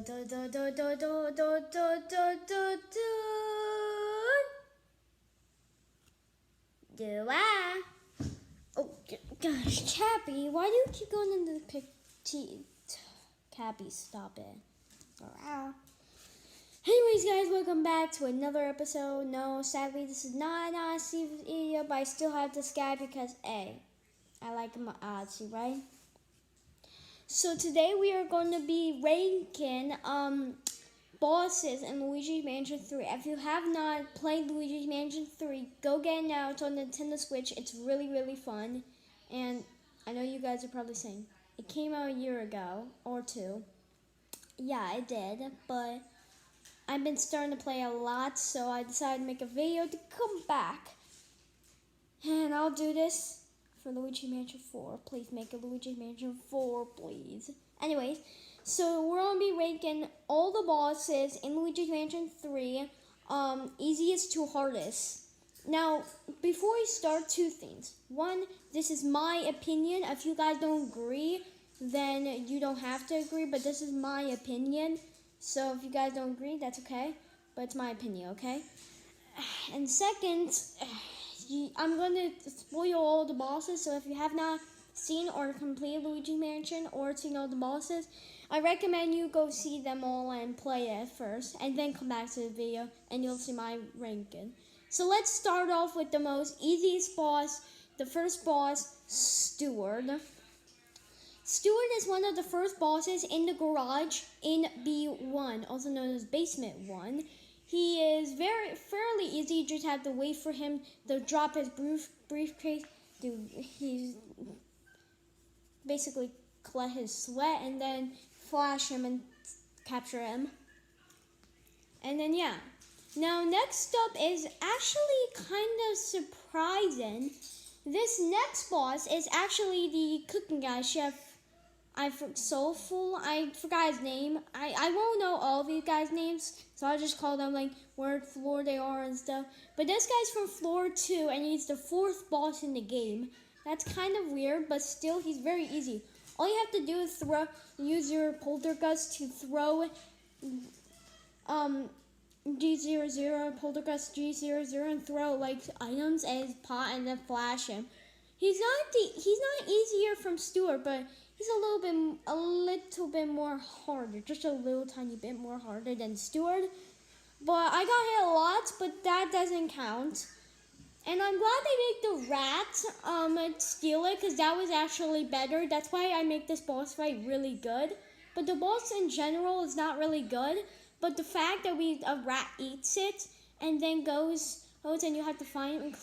Do I? Oh gosh, Cappy, why do you keep going into the Cappy, stop it. Wow. Anyways, guys, welcome back to another episode. No, sadly, this is not an Odyssey video, but I still have this guy because A, I like my Odyssey, right? So today we are going to be ranking bosses in Luigi's Mansion 3. If you have not played Luigi's Mansion 3, go get it now. It's on Nintendo Switch. It's really, really fun. And I know you guys are probably saying, it came out a year ago or two. Yeah, it did, but I've been starting to play a lot, so I decided to make a video to come back. And I'll do this for Luigi Mansion 4. Please make a Luigi Mansion 4, please. Anyways, so we're going to be ranking all the bosses in Luigi's Mansion 3, easiest to hardest. Now, before we start, two things. One, this is my opinion. If you guys don't agree, then you don't have to agree, but this is my opinion. So if you guys don't agree, that's okay, but it's my opinion, okay? And second, I'm going to spoil all the bosses, so if you have not seen or completed Luigi Mansion or seen all the bosses, I recommend you go see them all and play it first, and then come back to the video, and you'll see my ranking. So let's start off with the most easiest boss, the first boss, Steward. Steward is one of the first bosses in the garage in B1, also known as Basement 1. He is fairly easy. You just have to wait for him to drop his briefcase. He's basically collect his sweat and then flash him and capture him. And then yeah. Now next up is actually kind of surprising. This next boss is actually the cooking guy, Chef Soulful. I forgot his name. I won't know all of you guys' names, so I'll just call them like where floor they are and stuff. But this guy's from floor 2, and he's the 4th boss in the game. That's kind of weird, but still, he's very easy. All you have to do is use your Poltergust to throw G00, Poltergust G00, and throw like items at his pot and then flash him. He's not easier from Steward, but he's a little bit more harder, just a little tiny bit more harder than Steward. But I got hit a lot, but that doesn't count. And I'm glad they made the rat steal it, because that was actually better. That's why I make this boss fight really good. But the boss in general is not really good. But the fact that a rat eats it and then goes and you have to find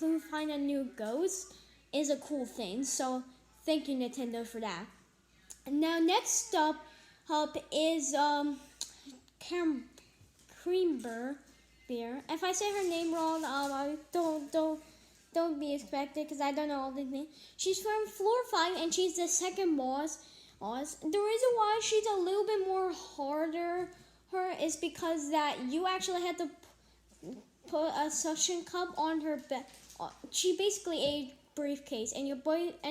a new ghost is a cool thing. So thank you, Nintendo, for that. And now next up is Creamber Beer. If I say her name wrong, don't be expected, because I don't know all the names. She's from floor 5, and she's the second boss. The reason why she's a little bit more harder is because that you actually had to put a suction cup on her bed. She basically ate briefcase, and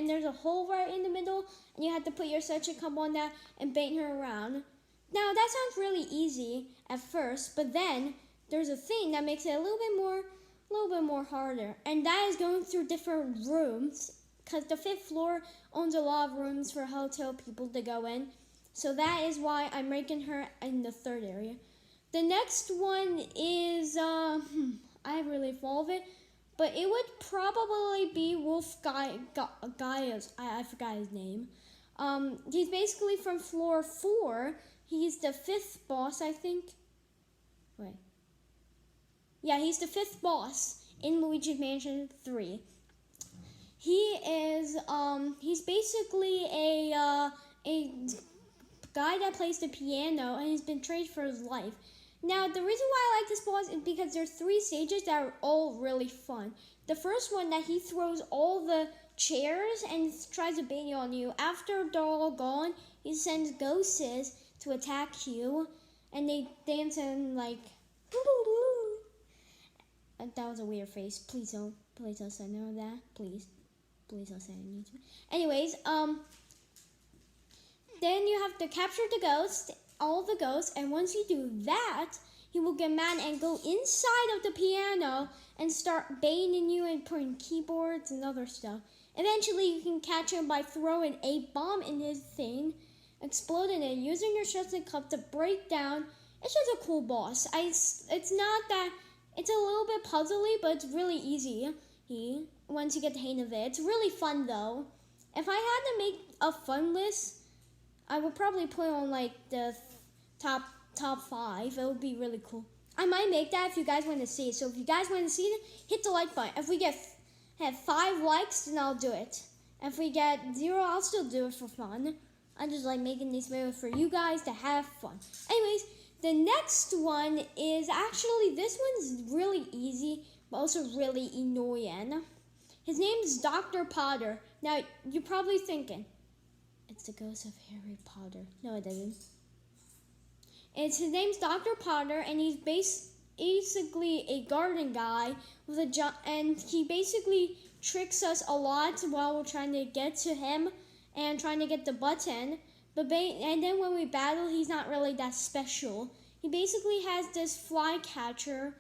there's a hole right in the middle, and you have to put your suction cup on that and bait her around. Now that sounds really easy at first, but then there's a thing that makes it a little bit more harder, and that is going through different rooms, because the 5th floor owns a lot of rooms for hotel people to go in. So that is why I'm ranking her in the 3rd area. The next one is I really follow it, but it would probably be Wolf Gaius. I forgot his name. He's basically from floor 4. He's the 5th boss, I think. Wait. Yeah, he's the 5th boss in Luigi's Mansion 3. He is he's basically a guy that plays the piano, and he's been trained for his life. Now, the reason why I like this boss is because there's 3 stages that are all really fun. The first one, that he throws all the chairs and tries to bait on you. After they're all gone, he sends ghosts to attack you, and they dance and like. That was a weird face. Please don't say no to that. Please don't say anything. Anyways, then you have to capture the ghost, all the ghosts, and once you do that, he will get mad and go inside of the piano and start banging you and putting keyboards and other stuff. Eventually, you can catch him by throwing a bomb in his thing, exploding it, using your Shelton cup to break down. It's just a cool boss. It's not that, it's a little bit puzzly, but it's really easy. Once you get the hang of it. It's really fun though. If I had to make a fun list, I would probably put on like the top 5. It would be really cool. I might make that if you guys want to see it. So if you guys want to see it, hit the like button. If we have 5 likes, then I'll do it. If we get 0, I'll still do it for fun. I just like making these videos for you guys to have fun. Anyways, the next one is actually, this one's really easy, but also really annoying. His name is Dr. Potter. Now, you're probably thinking, it's the ghost of Harry Potter. No, it isn't. His name's Dr. Potter, and he's basically a garden guy with and he basically tricks us a lot while we're trying to get to him and trying to get the button. And then when we battle, he's not really that special. He basically has this fly catcher,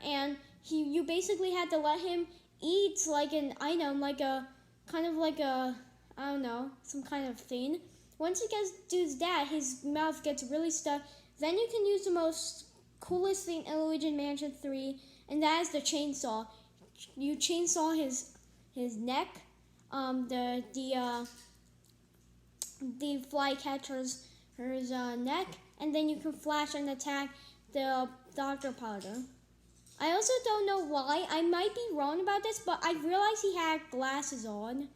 and you basically had to let him eat like an item, like a kind of like a, I don't know, some kind of thing. Once he does that, his mouth gets really stuck. Then you can use the most coolest thing in Luigi Mansion 3, and that is the chainsaw. You chainsaw his neck, the flycatcher's neck, and then you can flash and attack the Dr. Potter. I also don't know why. I might be wrong about this, but I realized he had glasses on.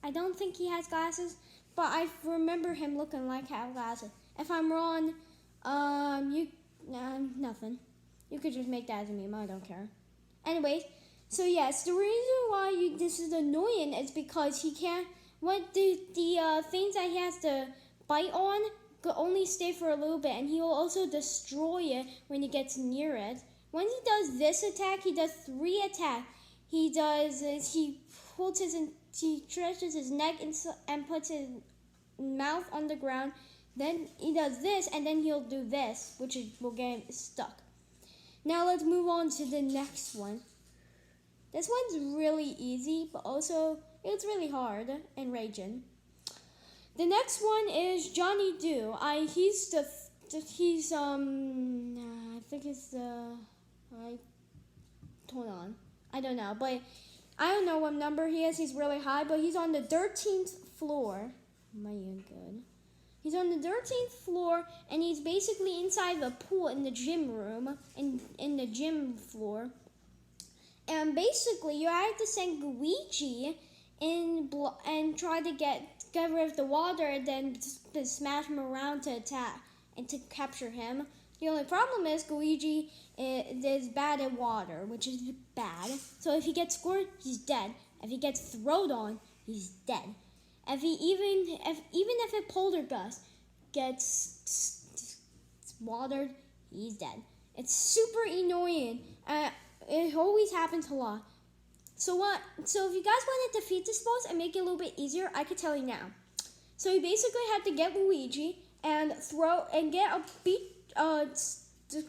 I don't think he has glasses, but I remember him looking like he had glasses. If I'm wrong, nothing. You could just make that as a meme. I don't care. Anyways, so yes, the reason why this is annoying is because he can't. What the things that he has to bite on could only stay for a little bit, and he will also destroy it when he gets near it. When he does this attack, he does 3 attacks. He stretches his neck and puts his mouth on the ground. Then he does this, and then he'll do this, which will get him stuck. Now let's move on to the next one. This one's really easy, but also it's really hard and raging. The next one is Johnny Doo. I think it's the, hold on. I don't know, but I don't know what number he is. He's really high, but he's on the 13th floor. Am I even good? He's on the 13th floor, and he's basically inside the pool in the gym room, in the gym floor. And basically, you have to send Luigi and try to get rid of the water, and then to smash him around to attack and to capture him. The only problem is Luigi is bad at water, which is bad. So if he gets scored, he's dead. If he gets thrown on, he's dead. Even if a poltergeist gets watered, he's dead. It's super annoying. It always happens a lot. So if you guys want to defeat this boss and make it a little bit easier, I could tell you now. So you basically have to get Luigi and get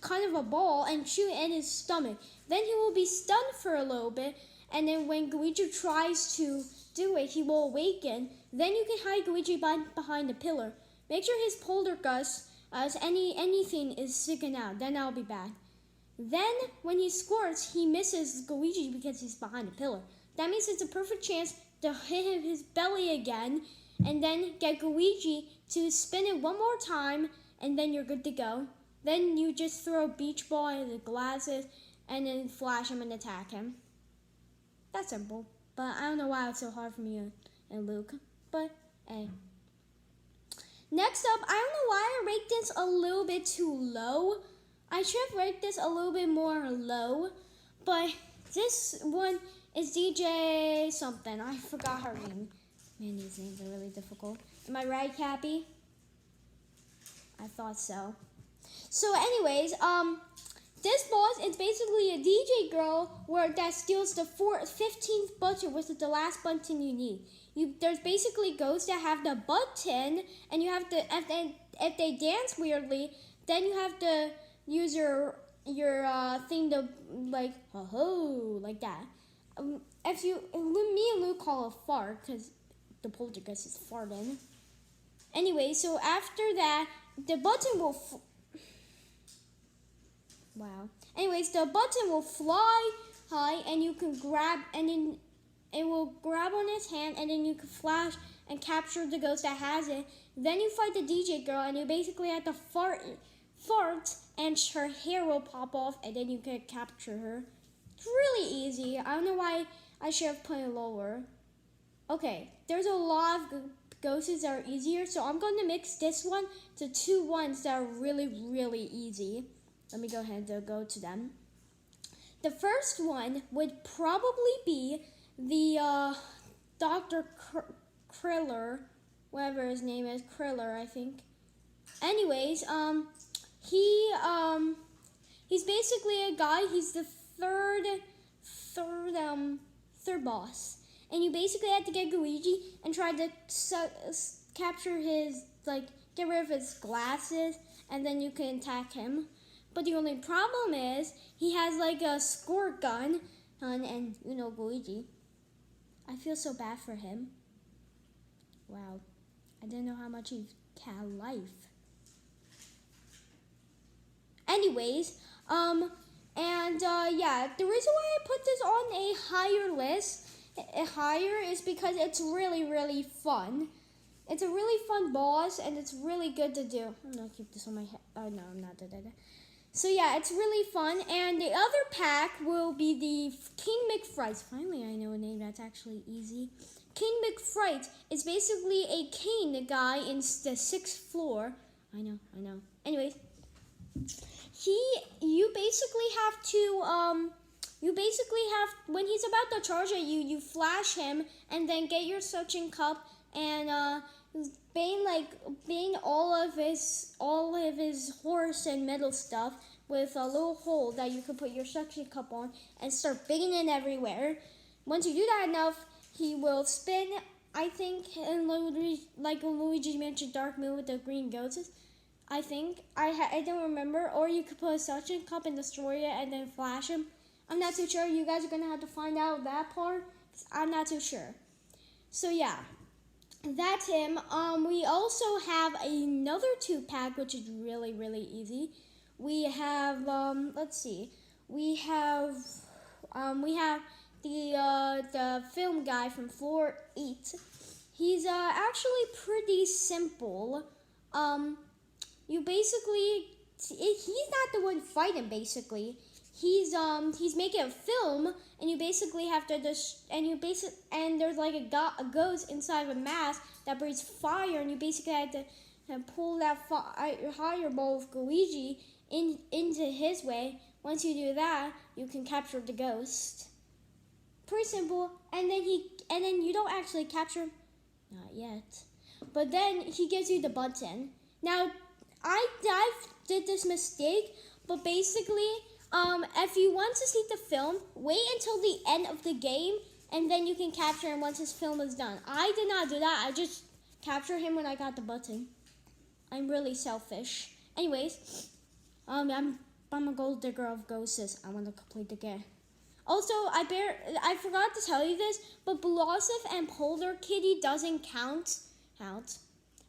kind of a ball and shoot it in his stomach. Then he will be stunned for a little bit, and then when Luigi tries to do it, he will awaken. Then you can hide Luigi behind the pillar. Make sure his poltergeist, anything is sticking out. Then I'll be back. Then, when he scores, he misses Luigi because he's behind a pillar. That means it's a perfect chance to hit his belly again, and then get Luigi to spin it one more time, and then you're good to go. Then you just throw a beach ball at the glasses, and then flash him and attack him. That's simple, but I don't know why it's so hard for me and Luke, but hey. Next up, I don't know why I rate this a little bit too low. I should have rated this a little bit more low, but this one is DJ something. I forgot her name. Man, these names are really difficult. Am I right, Cappy? I thought so. So anyways, this boss is basically a DJ girl that steals the 15th button, which is the last button you need. there's basically ghosts that have the button, and you have to if they dance weirdly, then you have to use your thing to like ho like that. If you me and Luke call a fart because the poltergeist is farting. Anyway, so after that, the button will. Wow. Anyways, the button will fly high, and you can grab, and then it will grab on his hand, and then you can flash and capture the ghost that has it. Then you fight the DJ girl, and you basically have to fart, and her hair will pop off, and then you can capture her. It's really easy. I don't know why I should have put it lower. Okay, there's a lot of ghosts that are easier, so I'm going to mix this one to 2 ones that are really, really easy. Let me go ahead and go to them. The first one would probably be the Dr. Kriller, whatever his name is, Kriller, I think. Anyways, he's basically a guy. He's the third boss, and you basically have to get Luigi and try to capture his, like, get rid of his glasses, and then you can attack him. But the only problem is he has like a squirt gun, and you know Luigi. I feel so bad for him. Wow, I didn't know how much he had life. Anyways, yeah, the reason why I put this on a higher list, is because it's really, really fun. It's a really fun boss, and it's really good to do. I'm gonna keep this on my head. Oh no, I'm not. So yeah, it's really fun. And the other pack will be the King McFright. Finally, I know a name that's actually easy. King McFright is basically a cane guy in the 6th floor. I know. Anyways, you basically have when he's about to charge at you, you flash him and then get your suction cup and bang all of his horse and metal stuff with a little hole that you can put your suction cup on and start banging it everywhere. Once you do that enough, he will spin, I think, and like Luigi Mansion Dark Moon with the green ghosts. I think I don't remember. Or you could put a suction cup and destroy it and then flash him. I'm not too sure. You guys are gonna have to find out that part. I'm not too sure. So yeah. That's him. We also have another 2-pack, which is really, really easy. We have, let's see. We have the film guy from floor 8. He's actually pretty simple. You basically, he's not the one fighting. Basically, he's making a film, and you basically have to and there's like a ghost inside of a mask that breathes fire, and you basically have to pull that fireball of Luigi into his way. Once you do that, you can capture the ghost. Pretty simple. And then you don't actually capture him, not yet. But then he gives you the button. Now, I did this mistake, but basically, if you want to see the film, wait until the end of the game, and then you can capture him once his film is done. I did not do that. I just captured him when I got the button. I'm really selfish. Anyways, I'm a gold digger of ghosts. I want to complete the game. Also, I forgot to tell you this, but Blossom and Polar Kitty doesn't count.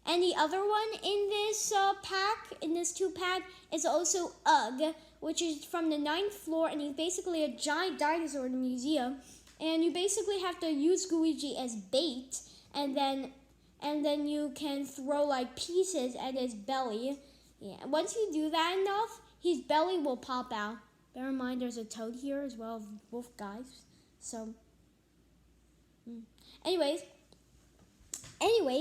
And the other one in this pack, in this 2-pack, is also Ugg, which is from the 9th floor, and he's basically a giant dinosaur in the museum. And you basically have to use Luigi as bait, and then you can throw like pieces at his belly. Yeah, once you do that enough, his belly will pop out. Bear in mind, there's a toad here as well as wolf guys. So, Anyways,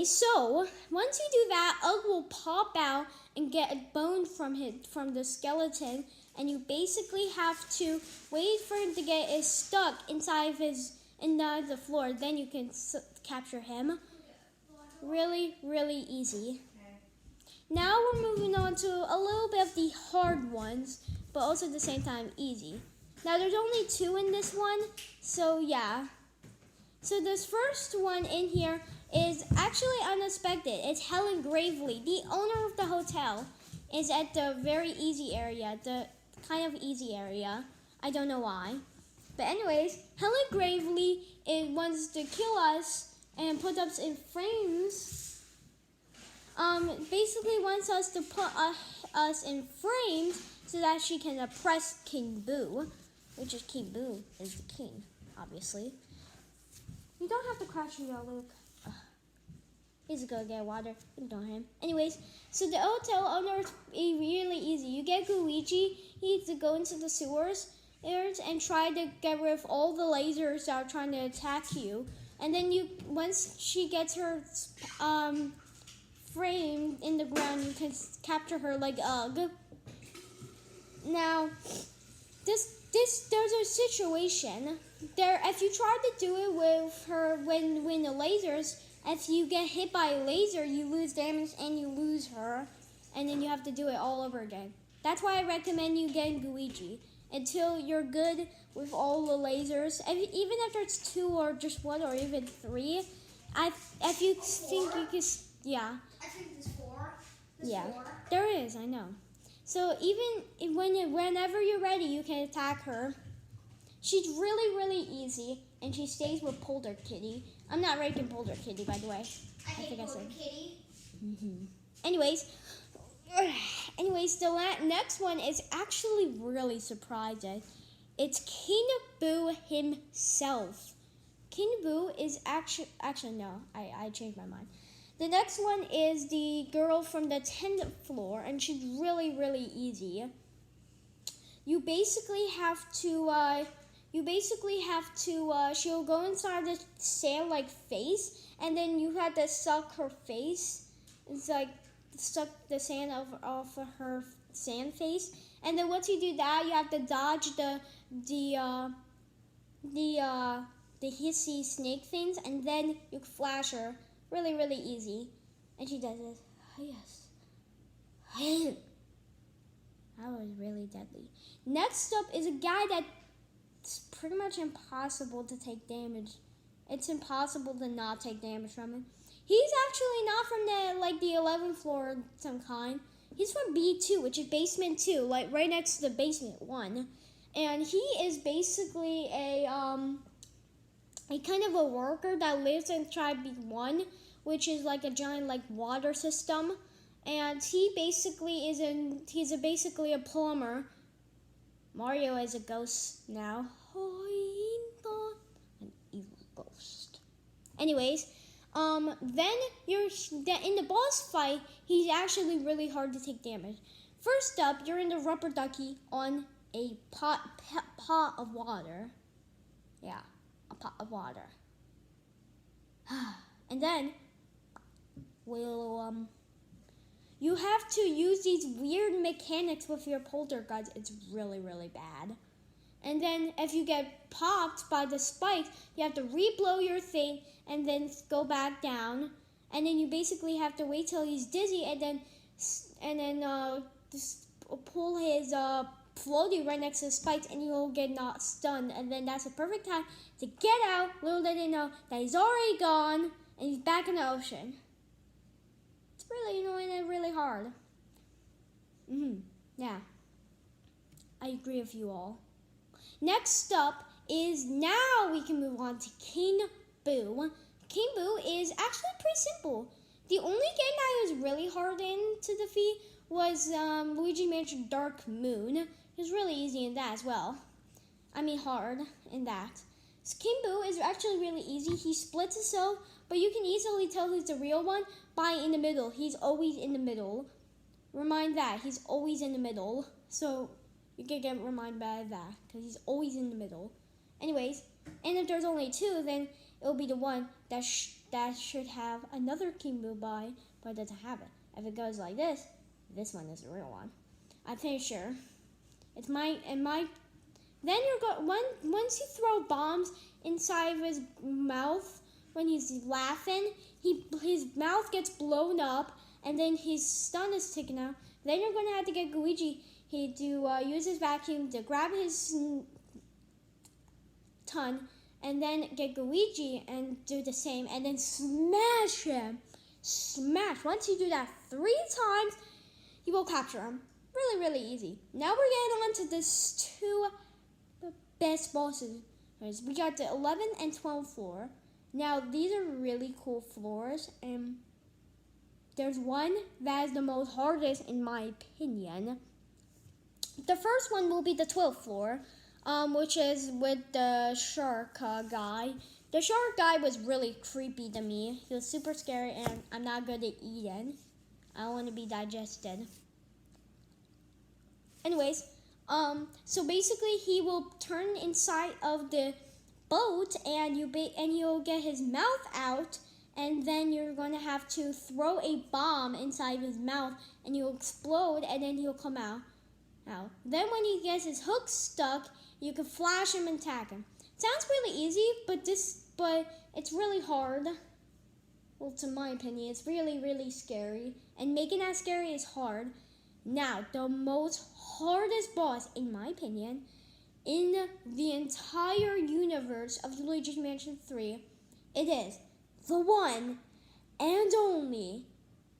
so once you do that, Ugg will pop out and get a bone from the skeleton, and you basically have to wait for him to get it stuck inside the floor. Then you can capture him. Really, really easy. Now we're moving on to a little bit of the hard ones, but also at the same time easy. Now there's only 2 in this one, so yeah. So this first one in here is actually unexpected. It's Helen Gravely, the owner of the hotel, is at the very easy area, the kind of easy area. I don't know why. But anyways, Helen Gravely wants to kill us and put us in frames. Basically wants us to put us in frames so that she can oppress King Boo, which is King Boo is the king, obviously. You don't have to crash your Luke. He's gonna get water. Ignore him. Anyways, so the hotel owner is really easy. You get Luigi. He needs to go into the sewers and try to get rid of all the lasers that are trying to attack you. And then once she gets her frame in the ground, you can capture her like Ugg. Now, there's a situation there. If you try to do it with her when the lasers, if you get hit by a laser, you lose damage and you lose her, and then you have to do it all over again. That's why I recommend you getting Luigi until you're good with all the lasers. Even if there's 2 or just 1 or even 3, if you think you can, yeah. I think there's 4. Yeah, there is. I know. So even whenever you're ready, you can attack her. She's really easy, and she stays with Polder Kitty. I'm not ranking Polder Kitty, by the way. I hate Polder Kitty. Anyways, the next one is actually really surprising. It's King Boo himself. King Boo is actually no, I changed my mind. The next one is the girl from the 10th floor, and she's really easy. You basically have to she'll go inside the sand-like face, and then you have to suck her face. It's like suck the sand off of her sand face, and then once you do that, you have to dodge the hissy snake things, and then you flash her. Really easy. And she does this. Oh, yes. That was really deadly. Next up is a guy that's pretty much impossible to take damage. It's impossible to not take damage from him. He's actually not from the 11th floor of some kind. He's from B2, which is basement 2, like right next to the basement 1. And he is basically a kind of a worker that lives in Tribe B1, which is like a giant water system. And he basically he's basically a plumber. Mario is a ghost now. An evil ghost. Anyways, then in the boss fight, he's actually really hard to take damage. First up, you're in the rubber ducky on a pot of water. Yeah, a pot of water. And then you have to use these weird mechanics with your poltergeist. It's really bad. And then if you get popped by the spikes, you have to re-blow your thing and then go back down. And then you basically have to wait till he's dizzy and then just pull his floaty right next to the spikes, and you'll get not stunned. And then that's the perfect time to get out. Little did they know that he's already gone and he's back in the ocean. It's really annoying and really hard. Yeah. I agree with you all. Next up is now we can move on to King Boo. King Boo is actually pretty simple. The only game that I was really hard in to defeat was Luigi Mansion Dark Moon. It was really easy in that as well. I mean hard in that. So King Boo is actually really easy. He splits himself, but you can easily tell who's the real one by in the middle. He's always in the middle. Remind that. He's always in the middle. So you can get reminded by that because he's always in the middle. Anyways, and if there's only 2, then it'll be the one that should have another King Boo but it doesn't have it. If it goes like this one is the real one. I'm pretty sure. Then once you throw bombs inside of his mouth when he's laughing, his mouth gets blown up, and then his stun is taken out. Then you're gonna have to get Luigi to use his vacuum to grab his ton and then get Luigi and do the same, and then smash him. Smash. Once you do that 3 times, you will capture him. Really, really easy. Now we're getting on to this 2 best bosses. We got the 11 and 12 floor. Now, these are really cool floors, and there's one that is the most hardest in my opinion. The first one will be the 12th floor, which is with the shark guy. The shark guy was really creepy to me. He was super scary, and I'm not good at eating. I want to be digested. Anyways, so basically he will turn inside of the boat, and you'll get his mouth out, and then you're going to have to throw a bomb inside his mouth, and he'll explode, and then he'll come out. Then when he gets his hook stuck, you can flash him and tag him. Sounds really easy, but it's really hard. Well, to my opinion, it's really, really scary, and making that scary is hard. Now, the most hardest boss, in my opinion, in the entire universe of Luigi's Mansion 3, it is the one and only,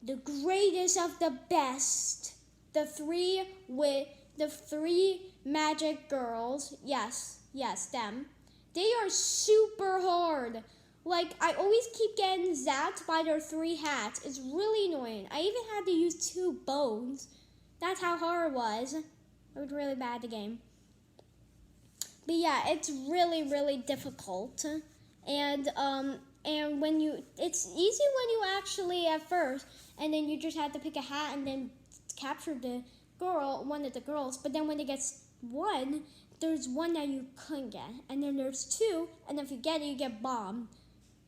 the greatest of the best, the 3 magic girls. Yes, them. They are super hard. Like, I always keep getting zapped by their 3 hats. It's really annoying. I even had to use 2 bones. That's how hard it was. It was really bad, the game. But yeah, it's really, really difficult. And it's easy when you actually at first, and then you just have to pick a hat and then capture the girl, one of the girls. But then when it gets 1, there's 1 that you couldn't get, and then there's 2, and if you get it, you get bombed.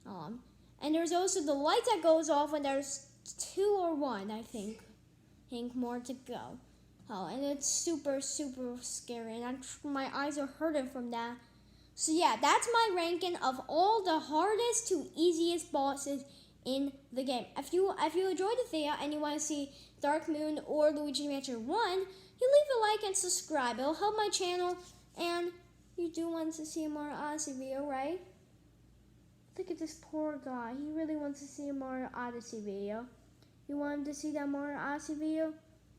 And there's also the light that goes off when there's 2 or 1, I think more to go. And it's super, super scary, and my eyes are hurting from that. So yeah, that's my ranking of all the hardest to easiest bosses in the game. If you enjoyed the video and you want to see Dark Moon or Luigi Mansion 1, you leave a like and subscribe. It'll help my channel, and you do want to see a Mario Odyssey video, right? Look at this poor guy. He really wants to see a Mario Odyssey video. You want him to see that Mario Odyssey video?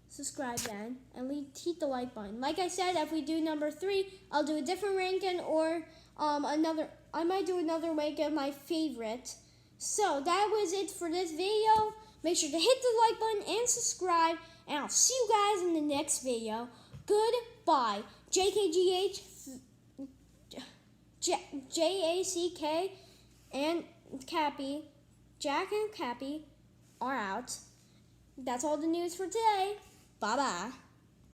Subscribe then, and hit the like button. Like I said, if we do number 3, I'll do a different ranking, or I might do another ranking of my favorite. So that was it for this video. Make sure to hit the like button and subscribe, and I'll see you guys in the next video. Goodbye. JKGH, JACK, and Cappy, Jack and Cappy are out. That's all the news for today. Bye-bye.